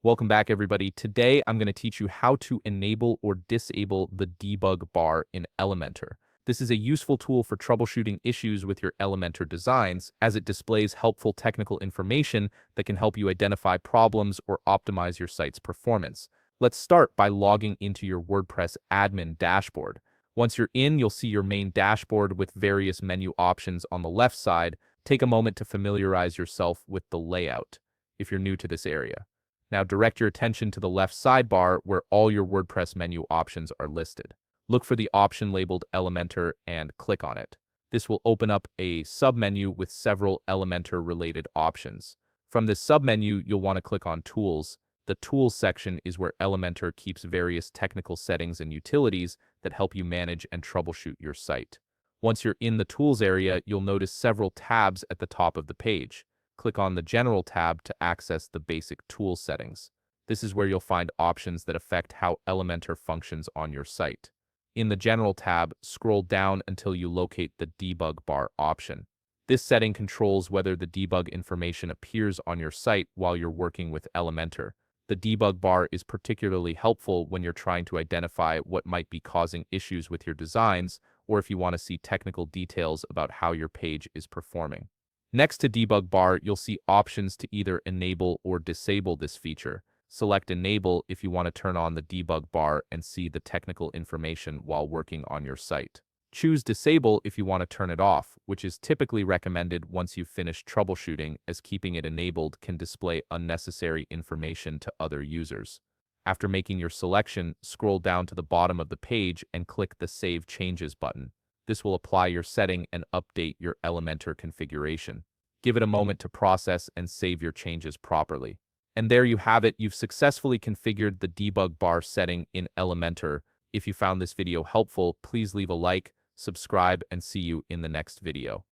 Welcome back, everybody. Today, I'm going to teach you how to enable or disable the debug bar in Elementor. This is a useful tool for troubleshooting issues with your Elementor designs, as it displays helpful technical information that can help you identify problems or optimize your site's performance. Let's start by logging into your WordPress admin dashboard. Once you're in, you'll see your main dashboard with various menu options on the left side. Take a moment to familiarize yourself with the layout if you're new to this area. Now direct your attention to the left sidebar where all your WordPress menu options are listed. Look for the option labeled Elementor and click on it. This will open up a submenu with several Elementor-related options. From this submenu, you'll want to click on Tools. The Tools section is where Elementor keeps various technical settings and utilities that help you manage and troubleshoot your site. Once you're in the Tools area, you'll notice several tabs at the top of the page. Click on the General tab to access the basic tool settings. This is where you'll find options that affect how Elementor functions on your site. In the General tab, scroll down until you locate the Debug bar option. This setting controls whether the debug information appears on your site while you're working with Elementor. The debug bar is particularly helpful when you're trying to identify what might be causing issues with your designs, or if you want to see technical details about how your page is performing. Next to Debug Bar, you'll see options to either enable or disable this feature. Select Enable if you want to turn on the debug bar and see the technical information while working on your site. Choose Disable if you want to turn it off, which is typically recommended once you've finished troubleshooting, as keeping it enabled can display unnecessary information to other users. After making your selection, scroll down to the bottom of the page and click the Save Changes button. This will apply your setting and update your Elementor configuration. Give it a moment to process and save your changes properly. And there you have it. You've successfully configured the debug bar setting in Elementor. If you found this video helpful, please leave a like, subscribe, and see you in the next video.